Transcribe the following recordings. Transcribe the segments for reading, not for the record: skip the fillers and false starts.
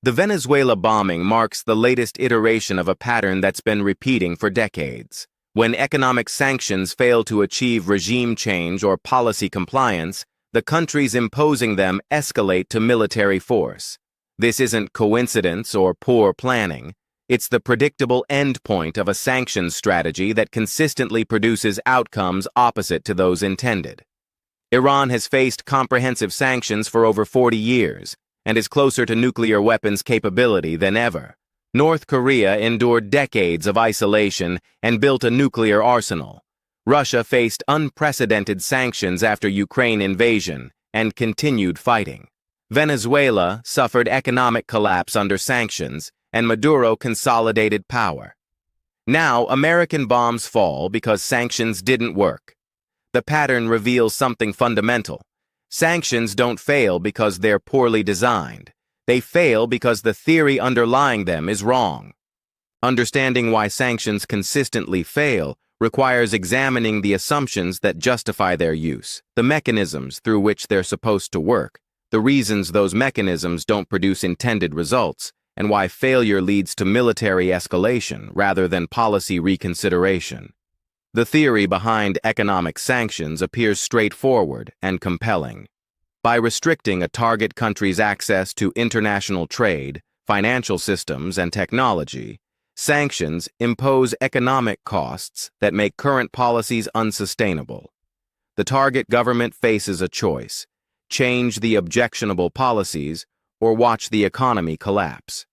The Venezuela bombing marks the latest iteration of a pattern that's been repeating for decades. When economic sanctions fail to achieve regime change or policy compliance, the countries imposing them escalate to military force. This isn't coincidence or poor planning. It's the predictable endpoint of a sanctions strategy that consistently produces outcomes opposite to those intended. Iran has faced comprehensive sanctions for over 40 years and is closer to nuclear weapons capability than ever. North Korea endured decades of isolation and built a nuclear arsenal. Russia faced unprecedented sanctions after Ukraine invasion and continued fighting. Venezuela suffered economic collapse under sanctions, and Maduro consolidated power. Now, American bombs fall because sanctions didn't work. The pattern reveals something fundamental. Sanctions don't fail because they're poorly designed. They fail because the theory underlying them is wrong. Understanding why sanctions consistently fail requires examining the assumptions that justify their use, the mechanisms through which they're supposed to work, the reasons those mechanisms don't produce intended results, and why failure leads to military escalation rather than policy reconsideration. The theory behind economic sanctions appears straightforward and compelling. By restricting a target country's access to international trade, financial systems, and technology, sanctions impose economic costs that make current policies unsustainable. The target government faces a choice: change the objectionable policies or watch the economy collapse.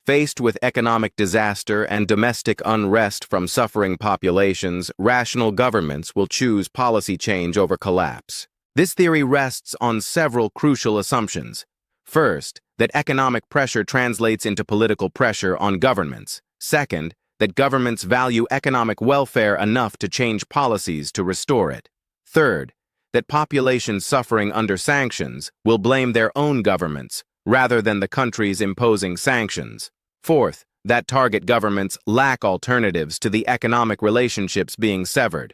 Faced with economic disaster and domestic unrest from suffering populations, rational governments will choose policy change over collapse. This theory rests on several crucial assumptions. First, that economic pressure translates into political pressure on governments. Second, that governments value economic welfare enough to change policies to restore it. Third, that populations suffering under sanctions will blame their own governments rather than the countries imposing sanctions. Fourth, that target governments lack alternatives to the economic relationships being severed.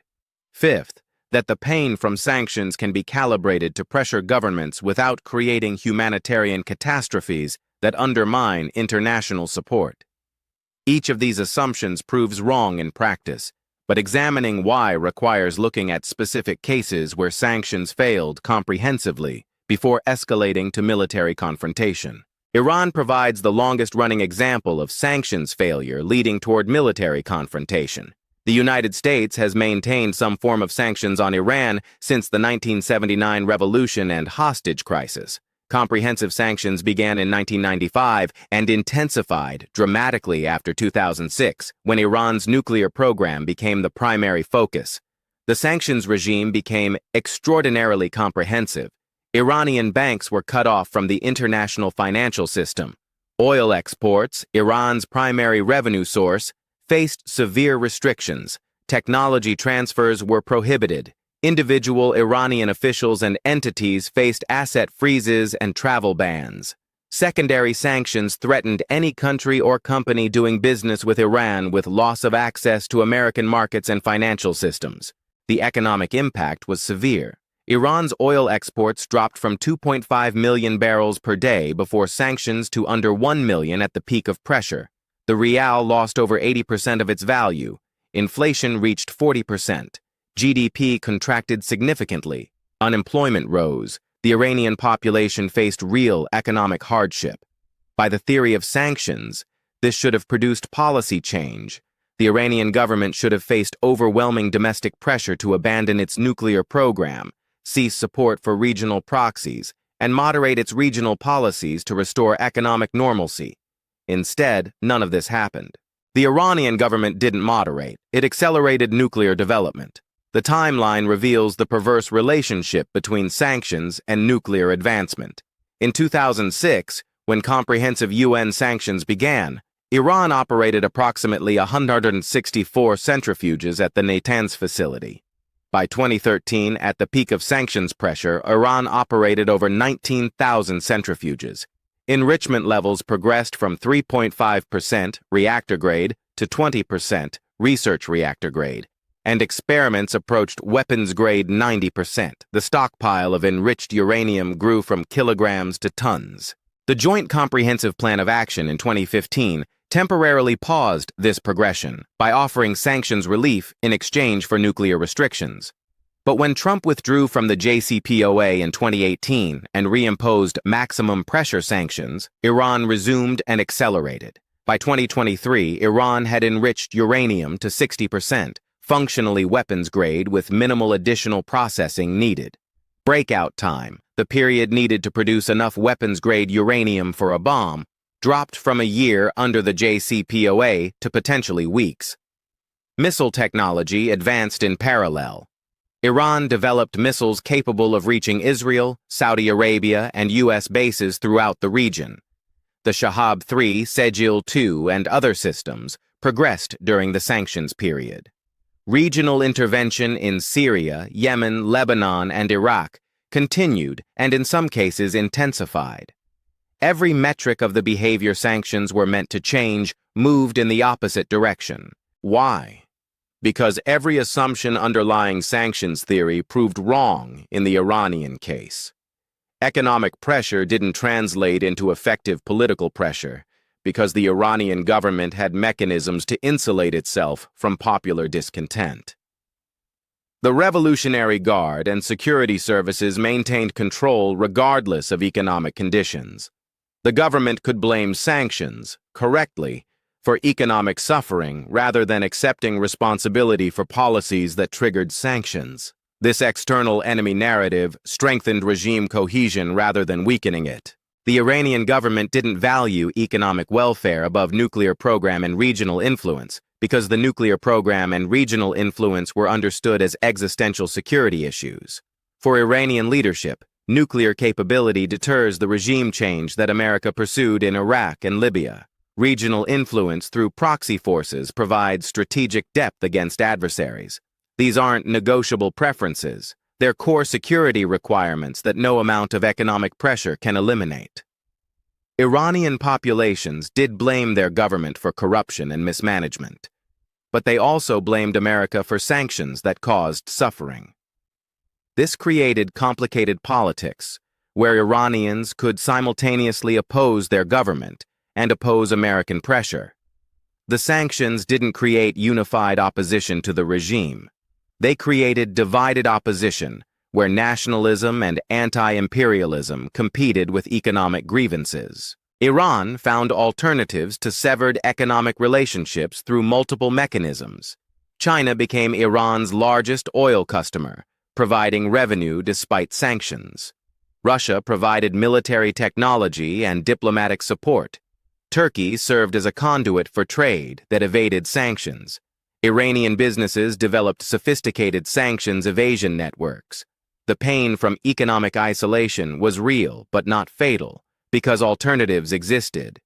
Fifth, that the pain from sanctions can be calibrated to pressure governments without creating humanitarian catastrophes that undermine international support. Each of these assumptions proves wrong in practice, but examining why requires looking at specific cases where sanctions failed comprehensively before escalating to military confrontation. Iran provides the longest-running example of sanctions failure leading toward military confrontation. The United States has maintained some form of sanctions on Iran since the 1979 revolution and hostage crisis. Comprehensive sanctions began in 1995 and intensified dramatically after 2006, when Iran's nuclear program became the primary focus. The sanctions regime became extraordinarily comprehensive. Iranian banks were cut off from the international financial system. Oil exports, Iran's primary revenue source, faced severe restrictions. Technology transfers were prohibited. Individual Iranian officials and entities faced asset freezes and travel bans. Secondary sanctions threatened any country or company doing business with Iran with loss of access to American markets and financial systems. The economic impact was severe. Iran's oil exports dropped from 2.5 million barrels per day before sanctions to under 1 million at the peak of pressure. The rial lost over 80% of its value. Inflation reached 40%. GDP contracted significantly. Unemployment rose. The Iranian population faced real economic hardship. By the theory of sanctions, this should have produced policy change. The Iranian government should have faced overwhelming domestic pressure to abandon its nuclear program, cease support for regional proxies, and moderate its regional policies to restore economic normalcy. Instead, none of this happened. The Iranian government didn't moderate. It accelerated nuclear development. The timeline reveals the perverse relationship between sanctions and nuclear advancement. In 2006, when comprehensive UN sanctions began, Iran operated approximately 164 centrifuges at the Natanz facility. By 2013, at the peak of sanctions pressure, Iran operated over 19,000 centrifuges. Enrichment levels progressed from 3.5% reactor grade to 20% research reactor grade, and experiments approached weapons grade 90%. The stockpile of enriched uranium grew from kilograms to tons. The Joint Comprehensive Plan of Action in 2015 temporarily paused this progression by offering sanctions relief in exchange for nuclear restrictions. But when Trump withdrew from the JCPOA in 2018 and reimposed maximum pressure sanctions, Iran resumed and accelerated. By 2023, Iran had enriched uranium to 60%, functionally weapons grade with minimal additional processing needed. Breakout time, the period needed to produce enough weapons-grade uranium for a bomb, dropped from a year under the JCPOA to potentially weeks. Missile technology advanced in parallel. Iran developed missiles capable of reaching Israel, Saudi Arabia, and U.S. bases throughout the region. The Shahab-3, Sejil-2, and other systems progressed during the sanctions period. Regional intervention in Syria, Yemen, Lebanon, and Iraq continued and in some cases intensified. Every metric of the behavior sanctions were meant to change moved in the opposite direction. Why? Because every assumption underlying sanctions theory proved wrong in the Iranian case. Economic pressure didn't translate into effective political pressure because the Iranian government had mechanisms to insulate itself from popular discontent. The Revolutionary Guard and security services maintained control regardless of economic conditions. The government could blame sanctions, correctly, for economic suffering rather than accepting responsibility for policies that triggered sanctions. This external enemy narrative strengthened regime cohesion rather than weakening it. The Iranian government didn't value economic welfare above nuclear program and regional influence because the nuclear program and regional influence were understood as existential security issues. For Iranian leadership, nuclear capability deters the regime change that America pursued in Iraq and Libya. Regional influence through proxy forces provides strategic depth against adversaries. These aren't negotiable preferences. They're core security requirements that no amount of economic pressure can eliminate. Iranian populations did blame their government for corruption and mismanagement, but they also blamed America for sanctions that caused suffering. This created complicated politics, where Iranians could simultaneously oppose their government and oppose American pressure. The sanctions didn't create unified opposition to the regime. They created divided opposition, where nationalism and anti-imperialism competed with economic grievances. Iran found alternatives to severed economic relationships through multiple mechanisms. China became Iran's largest oil customer, providing revenue despite sanctions. Russia provided military technology and diplomatic support. Turkey served as a conduit for trade that evaded sanctions. Iranian businesses developed sophisticated sanctions evasion networks. The pain from economic isolation was real but not fatal because alternatives existed.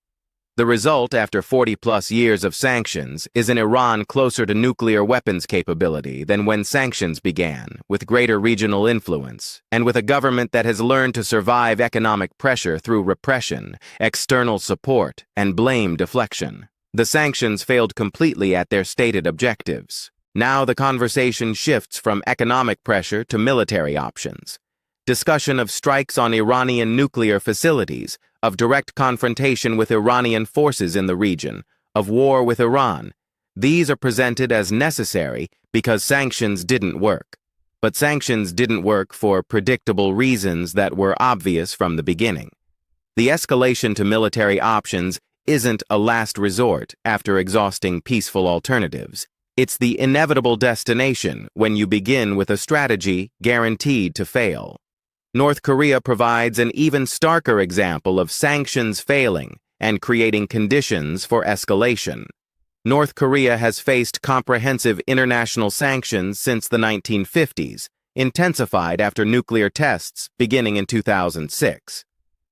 The result after 40-plus years of sanctions is an Iran closer to nuclear weapons capability than when sanctions began, with greater regional influence, and with a government that has learned to survive economic pressure through repression, external support, and blame deflection. The sanctions failed completely at their stated objectives. Now the conversation shifts from economic pressure to military options. Discussion of strikes on Iranian nuclear facilities, of direct confrontation with Iranian forces in the region, of war with Iran. These are presented as necessary because sanctions didn't work. But sanctions didn't work for predictable reasons that were obvious from the beginning. The escalation to military options isn't a last resort after exhausting peaceful alternatives. It's the inevitable destination when you begin with a strategy guaranteed to fail. North Korea provides an even starker example of sanctions failing and creating conditions for escalation. North Korea has faced comprehensive international sanctions since the 1950s, intensified after nuclear tests beginning in 2006.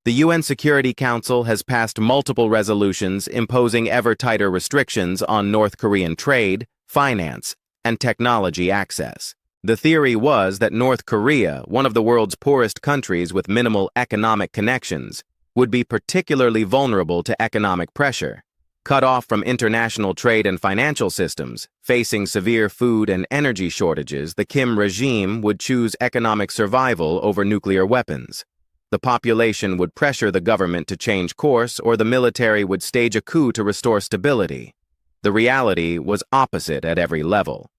The UN Security Council has passed multiple resolutions imposing ever tighter restrictions on North Korean trade, finance, and technology access. The theory was that North Korea, one of the world's poorest countries with minimal economic connections, would be particularly vulnerable to economic pressure. Cut off from international trade and financial systems, facing severe food and energy shortages, the Kim regime would choose economic survival over nuclear weapons. The population would pressure the government to change course, or the military would stage a coup to restore stability. The reality was opposite at every level.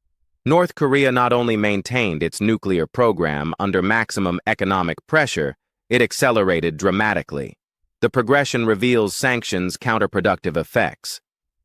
North Korea not only maintained its nuclear program under maximum economic pressure, it accelerated dramatically. The progression reveals sanctions' counterproductive effects.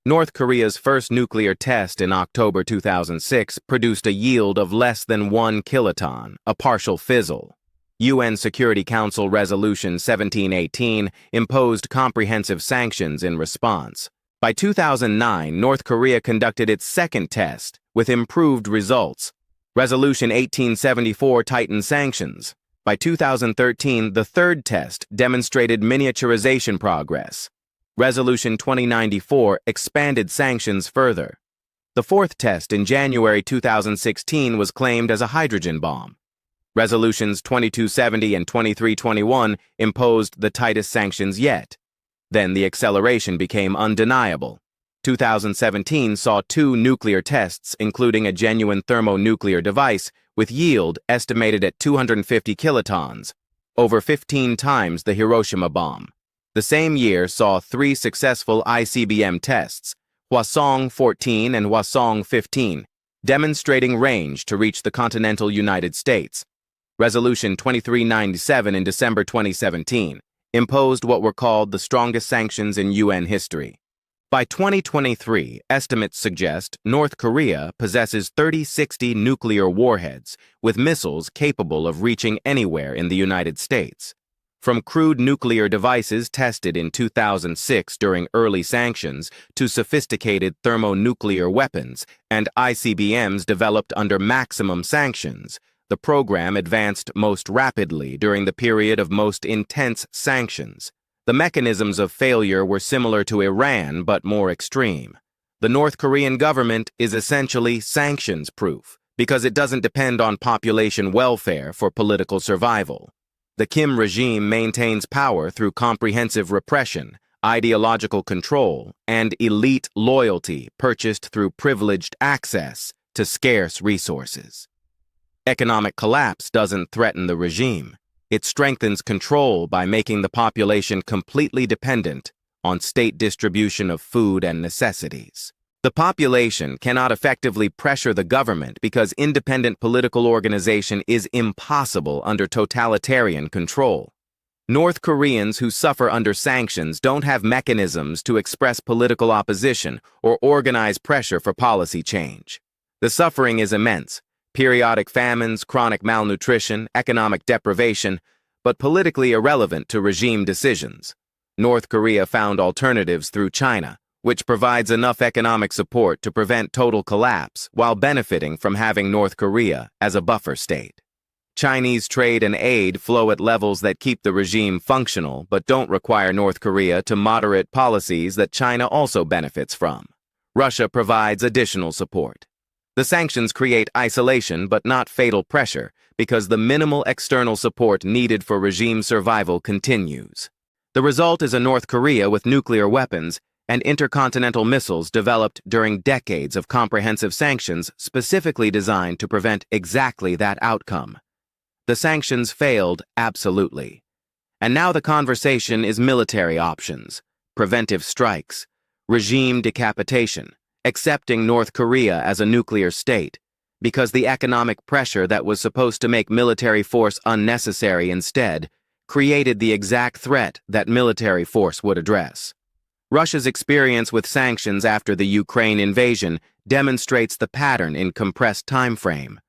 North Korea's first nuclear test in October 2006 produced a yield of less than 1 kiloton, a partial fizzle. UN Security Council Resolution 1718 imposed comprehensive sanctions in response. By 2009, North Korea conducted its second test, with improved results. Resolution 1874 tightened sanctions. By 2013, the third test demonstrated miniaturization progress. Resolution 2094 expanded sanctions further. The fourth test in January 2016 was claimed as a hydrogen bomb. Resolutions 2270 and 2321 imposed the tightest sanctions yet. Then the acceleration became undeniable. 2017 saw 2 nuclear tests, including a genuine thermonuclear device, with yield estimated at 250 kilotons, over 15 times the Hiroshima bomb. The same year saw 3 successful ICBM tests, Hwasong 14 and Hwasong 15, demonstrating range to reach the continental United States. Resolution 2397 in December 2017 imposed what were called the strongest sanctions in UN history. By 2023, estimates suggest North Korea possesses 30-60 nuclear warheads with missiles capable of reaching anywhere in the United States. From crude nuclear devices tested in 2006 during early sanctions to sophisticated thermonuclear weapons and ICBMs developed under maximum sanctions, the program advanced most rapidly during the period of most intense sanctions. The mechanisms of failure were similar to Iran but more extreme. The North Korean government is essentially sanctions-proof because it doesn't depend on population welfare for political survival. The Kim regime maintains power through comprehensive repression, ideological control, and elite loyalty purchased through privileged access to scarce resources. Economic collapse doesn't threaten the regime. It strengthens control by making the population completely dependent on state distribution of food and necessities. The population cannot effectively pressure the government because independent political organization is impossible under totalitarian control. North Koreans who suffer under sanctions don't have mechanisms to express political opposition or organize pressure for policy change. The suffering is immense. Periodic famines, chronic malnutrition, economic deprivation, but politically irrelevant to regime decisions. North Korea found alternatives through China, which provides enough economic support to prevent total collapse while benefiting from having North Korea as a buffer state. Chinese trade and aid flow at levels that keep the regime functional but don't require North Korea to moderate policies that China also benefits from. Russia provides additional support. The sanctions create isolation but not fatal pressure because the minimal external support needed for regime survival continues. The result is a North Korea with nuclear weapons and intercontinental missiles developed during decades of comprehensive sanctions specifically designed to prevent exactly that outcome. The sanctions failed absolutely. And now the conversation is military options, preventive strikes, regime decapitation, accepting North Korea as a nuclear state, because the economic pressure that was supposed to make military force unnecessary instead created the exact threat that military force would address. Russia's experience with sanctions after the Ukraine invasion demonstrates the pattern in compressed time frame.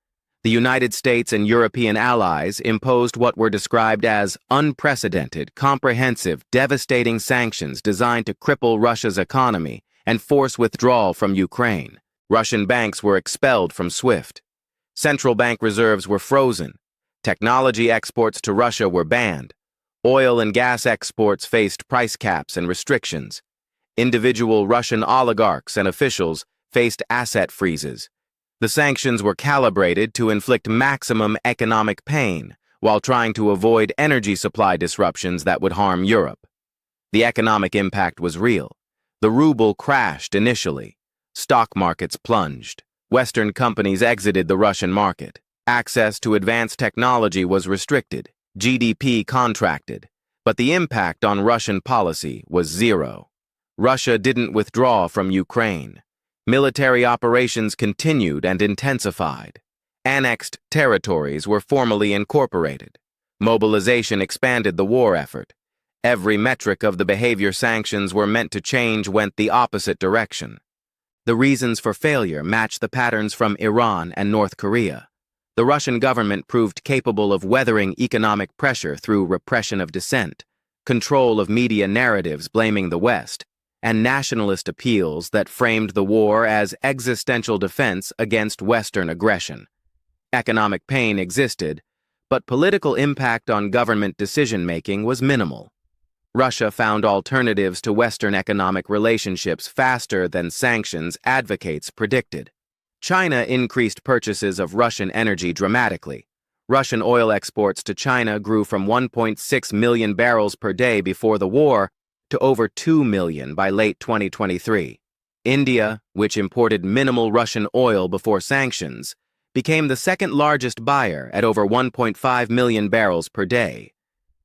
The United States and European allies imposed what were described as unprecedented, comprehensive, devastating sanctions designed to cripple Russia's economy and force withdrawal from Ukraine. Russian banks were expelled from SWIFT. Central bank reserves were frozen. Technology exports to Russia were banned. Oil and gas exports faced price caps and restrictions. Individual Russian oligarchs and officials faced asset freezes. The sanctions were calibrated to inflict maximum economic pain while trying to avoid energy supply disruptions that would harm Europe. The economic impact was real. The ruble crashed initially. Stock markets plunged. Western companies exited the Russian market. Access to advanced technology was restricted. GDP contracted, but the impact on Russian policy was zero. Russia didn't withdraw from Ukraine. Military operations continued and intensified. Annexed territories were formally incorporated. Mobilization expanded the war effort. Every metric of the behavior sanctions were meant to change went the opposite direction. The reasons for failure matched the patterns from Iran and North Korea. The Russian government proved capable of weathering economic pressure through repression of dissent, control of media narratives blaming the West, and nationalist appeals that framed the war as existential defense against Western aggression. Economic pain existed, but political impact on government decision-making was minimal. Russia found alternatives to Western economic relationships faster than sanctions advocates predicted. China increased purchases of Russian energy dramatically. Russian oil exports to China grew from 1.6 million barrels per day before the war to over 2 million by late 2023. India, which imported minimal Russian oil before sanctions, became the second largest buyer at over 1.5 million barrels per day.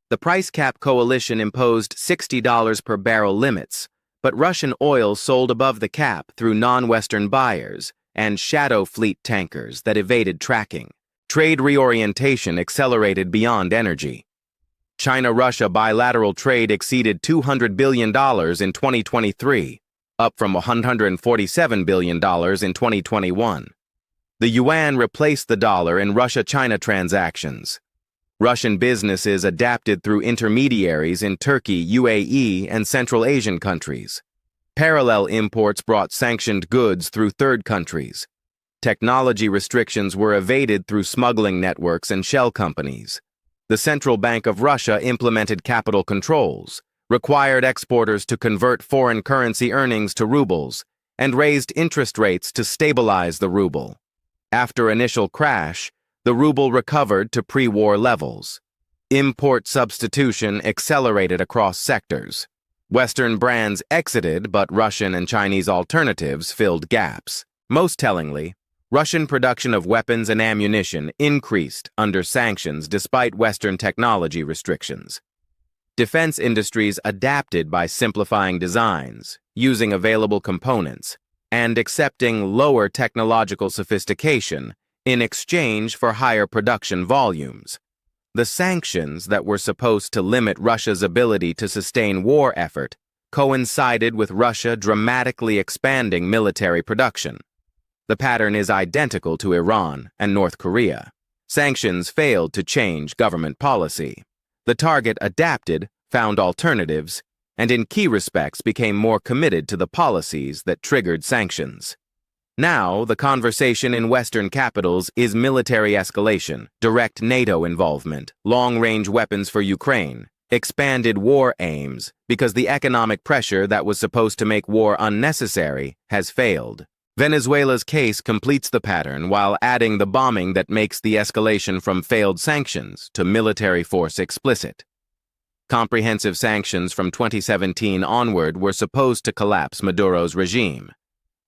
The price cap coalition imposed $60 per barrel limits, but Russian oil sold above the cap through non-Western buyers and shadow fleet tankers that evaded tracking. Trade reorientation accelerated beyond energy. China-Russia bilateral trade exceeded $200 billion in 2023, up from $147 billion in 2021. The yuan replaced the dollar in Russia-China transactions. Russian businesses adapted through intermediaries in Turkey, UAE, and Central Asian countries. Parallel imports brought sanctioned goods through third countries. Technology restrictions were evaded through smuggling networks and shell companies. The Central Bank of Russia implemented capital controls, required exporters to convert foreign currency earnings to rubles, and raised interest rates to stabilize the ruble. After initial crash, the ruble recovered to pre-war levels. Import substitution accelerated across sectors. Western brands exited, but Russian and Chinese alternatives filled gaps. Most tellingly, Russian production of weapons and ammunition increased under sanctions despite Western technology restrictions. Defense industries adapted by simplifying designs, using available components, and accepting lower technological sophistication in exchange for higher production volumes. The sanctions that were supposed to limit Russia's ability to sustain war effort coincided with Russia dramatically expanding military production. The pattern is identical to Iran and North Korea. Sanctions failed to change government policy. The target adapted, found alternatives, and in key respects became more committed to the policies that triggered sanctions. Now, the conversation in Western capitals is military escalation, direct NATO involvement, long-range weapons for Ukraine, expanded war aims, because the economic pressure that was supposed to make war unnecessary has failed. Venezuela's case completes the pattern while adding the bombing that makes the escalation from failed sanctions to military force explicit. Comprehensive sanctions from 2017 onward were supposed to collapse Maduro's regime.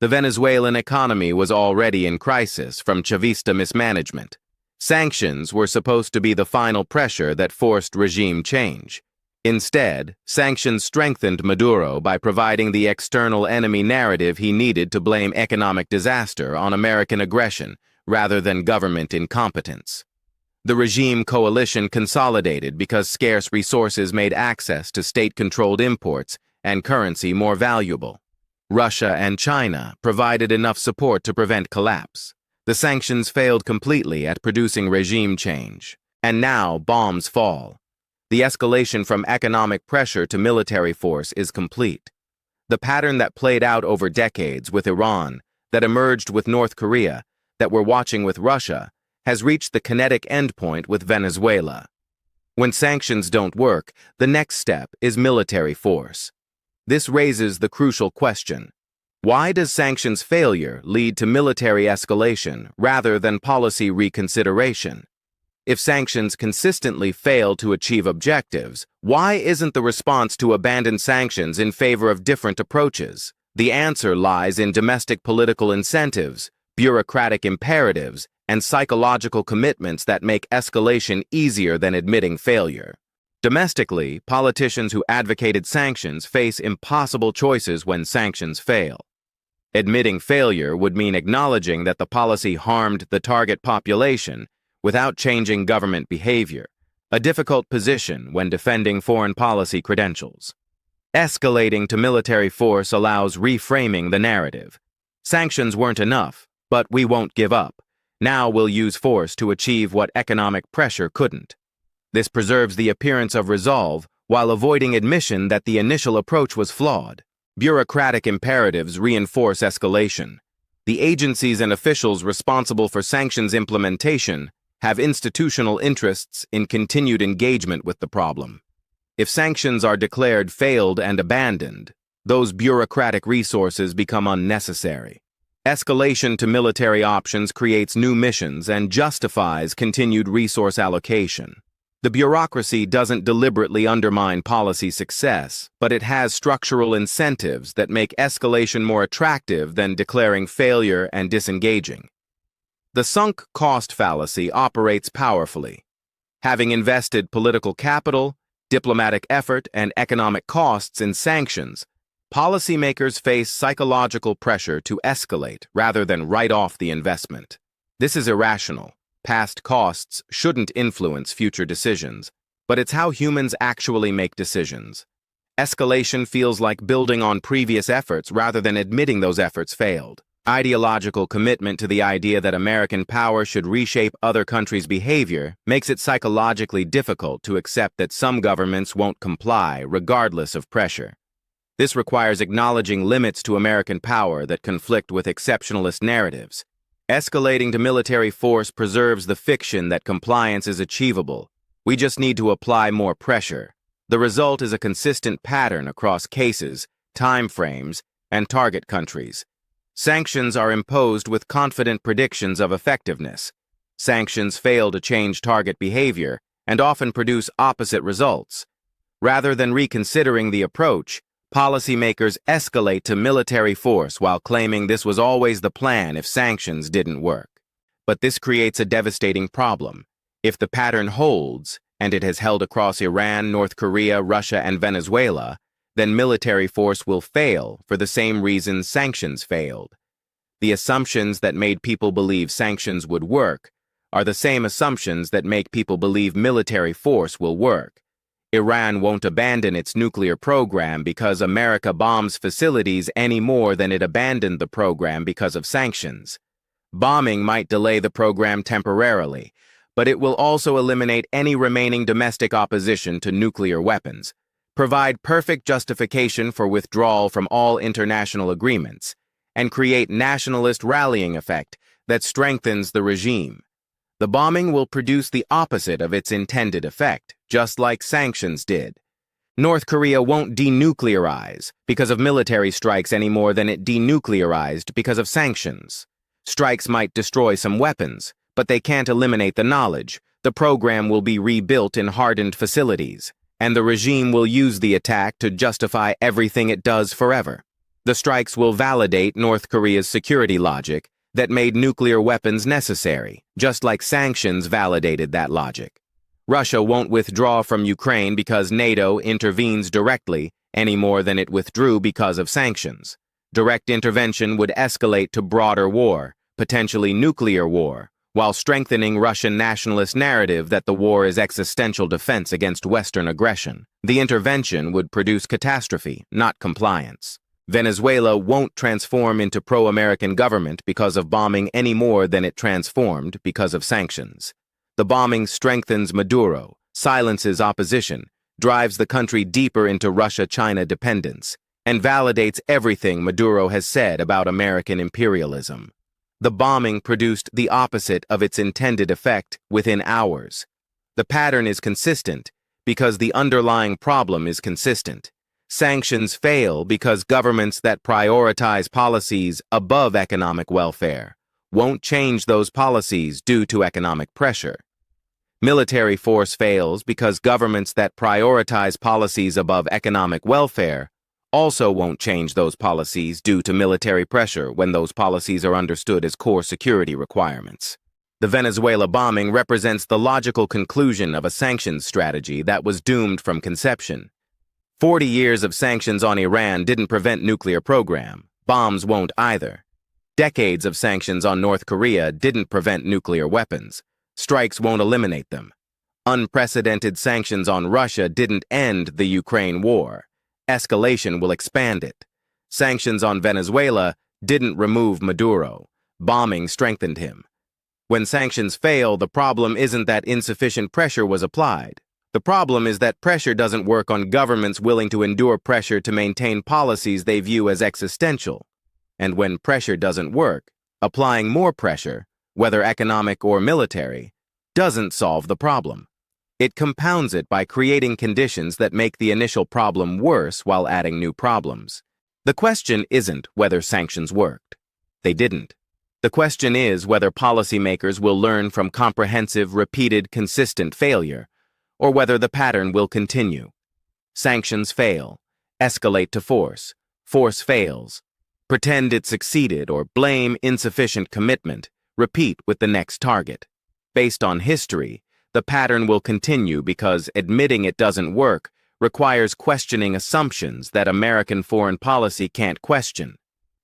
The Venezuelan economy was already in crisis from Chavista mismanagement. Sanctions were supposed to be the final pressure that forced regime change. Instead, sanctions strengthened Maduro by providing the external enemy narrative he needed to blame economic disaster on American aggression rather than government incompetence. The regime coalition consolidated because scarce resources made access to state-controlled imports and currency more valuable. Russia and China provided enough support to prevent collapse. The sanctions failed completely at producing regime change. And now bombs fall. The escalation from economic pressure to military force is complete. The pattern that played out over decades with Iran, that emerged with North Korea, that we're watching with Russia, has reached the kinetic endpoint with Venezuela. When sanctions don't work, the next step is military force. This raises the crucial question: why does sanctions failure lead to military escalation rather than policy reconsideration? If sanctions consistently fail to achieve objectives, why isn't the response to abandon sanctions in favor of different approaches? The answer lies in domestic political incentives, bureaucratic imperatives, and psychological commitments that make escalation easier than admitting failure. Domestically, politicians who advocated sanctions face impossible choices when sanctions fail. Admitting failure would mean acknowledging that the policy harmed the target population without changing government behavior, a difficult position when defending foreign policy credentials. Escalating to military force allows reframing the narrative. Sanctions weren't enough, but we won't give up. Now we'll use force to achieve what economic pressure couldn't. This preserves the appearance of resolve while avoiding admission that the initial approach was flawed. Bureaucratic imperatives reinforce escalation. The agencies and officials responsible for sanctions implementation have institutional interests in continued engagement with the problem. If sanctions are declared failed and abandoned, those bureaucratic resources become unnecessary. Escalation to military options creates new missions and justifies continued resource allocation. The bureaucracy doesn't deliberately undermine policy success, but it has structural incentives that make escalation more attractive than declaring failure and disengaging. The sunk cost fallacy operates powerfully. Having invested political capital, diplomatic effort, and economic costs in sanctions, policymakers face psychological pressure to escalate rather than write off the investment. This is irrational. Past costs shouldn't influence future decisions, but it's how humans actually make decisions. Escalation feels like building on previous efforts rather than admitting those efforts failed. Ideological commitment to the idea that American power should reshape other countries' behavior makes it psychologically difficult to accept that some governments won't comply regardless of pressure. This requires acknowledging limits to American power that conflict with exceptionalist narratives. Escalating to military force preserves the fiction that compliance is achievable. We just need to apply more pressure. The result is a consistent pattern across cases, time frames, and target countries. Sanctions are imposed with confident predictions of effectiveness. Sanctions fail to change target behavior and often produce opposite results. Rather than reconsidering the approach, policymakers escalate to military force while claiming this was always the plan if sanctions didn't work. But this creates a devastating problem. If the pattern holds, and it has held across Iran, North Korea, Russia, and Venezuela, then military force will fail for the same reasons sanctions failed. The assumptions that made people believe sanctions would work are the same assumptions that make people believe military force will work. Iran won't abandon its nuclear program because America bombs facilities any more than it abandoned the program because of sanctions. Bombing might delay the program temporarily, but it will also eliminate any remaining domestic opposition to nuclear weapons, provide perfect justification for withdrawal from all international agreements, and create nationalist rallying effect that strengthens the regime. The bombing will produce the opposite of its intended effect, just like sanctions did. North Korea won't denuclearize because of military strikes any more than it denuclearized because of sanctions. Strikes might destroy some weapons, but they can't eliminate the knowledge. The program will be rebuilt in hardened facilities, and the regime will use the attack to justify everything it does forever. The strikes will validate North Korea's security logic that made nuclear weapons necessary, just like sanctions validated that logic. Russia won't withdraw from Ukraine because NATO intervenes directly any more than it withdrew because of sanctions. Direct intervention would escalate to broader war, potentially nuclear war, while strengthening Russian nationalist narrative that the war is existential defense against Western aggression. The intervention would produce catastrophe, not compliance. Venezuela won't transform into pro-American government because of bombing any more than it transformed because of sanctions. The bombing strengthens Maduro, silences opposition, drives the country deeper into Russia-China dependence, and validates everything Maduro has said about American imperialism. The bombing produced the opposite of its intended effect within hours. The pattern is consistent because the underlying problem is consistent. Sanctions fail because governments that prioritize policies above economic welfare won't change those policies due to economic pressure. Military force fails because governments that prioritize policies above economic welfare also won't change those policies due to military pressure when those policies are understood as core security requirements. The Venezuela bombing represents the logical conclusion of a sanctions strategy that was doomed from conception. 40 years of sanctions on Iran didn't prevent nuclear program. Bombs won't either. Decades of sanctions on North Korea didn't prevent nuclear weapons. Strikes won't eliminate them. Unprecedented sanctions on Russia didn't end the Ukraine war. Escalation will expand it. Sanctions on Venezuela didn't remove Maduro. Bombing strengthened him. When sanctions fail, the problem isn't that insufficient pressure was applied. The problem is that pressure doesn't work on governments willing to endure pressure to maintain policies they view as existential. And when pressure doesn't work, applying more pressure, whether economic or military, doesn't solve the problem. It compounds it by creating conditions that make the initial problem worse while adding new problems. The question isn't whether sanctions worked. They didn't. The question is whether policymakers will learn from comprehensive, repeated, consistent failure, or whether the pattern will continue. Sanctions fail. Escalate to force. Force fails. Pretend it succeeded or blame insufficient commitment. Repeat with the next target. Based on history, the pattern will continue because admitting it doesn't work requires questioning assumptions that American foreign policy can't question.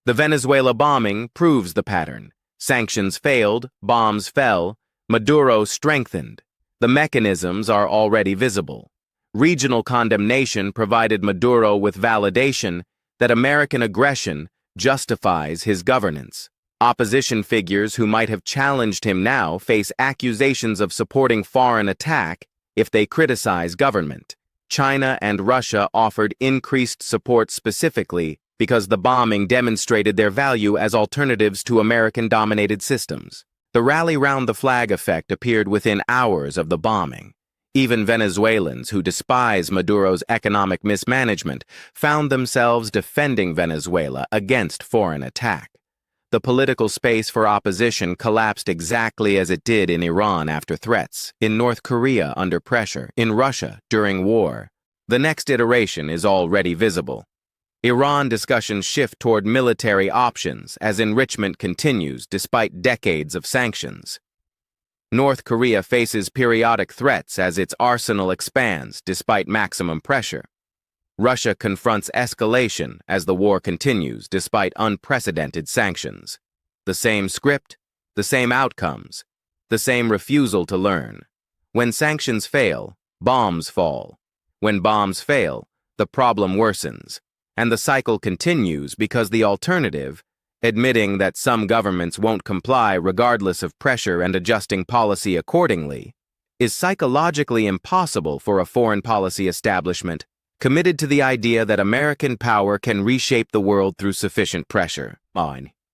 The Venezuela bombing proves the pattern. Sanctions failed, bombs fell, Maduro strengthened. The mechanisms are already visible. Regional condemnation provided Maduro with validation that American aggression justifies his governance. Opposition figures who might have challenged him now face accusations of supporting foreign attack if they criticize government. China and Russia offered increased support specifically because the bombing demonstrated their value as alternatives to American-dominated systems. The rally round the flag effect appeared within hours of the bombing. Even Venezuelans who despise Maduro's economic mismanagement found themselves defending Venezuela against foreign attack. The political space for opposition collapsed exactly as it did in Iran after threats, in North Korea under pressure, in Russia during war. The next iteration is already visible. Iran discussions shift toward military options as enrichment continues despite decades of sanctions. North Korea faces periodic threats as its arsenal expands despite maximum pressure. Russia confronts escalation as the war continues despite unprecedented sanctions. The same script, the same outcomes, the same refusal to learn. When sanctions fail, bombs fall. When bombs fail, the problem worsens. And the cycle continues because the alternative, admitting that some governments won't comply regardless of pressure and adjusting policy accordingly, is psychologically impossible for a foreign policy establishment committed to the idea that American power can reshape the world through sufficient pressure.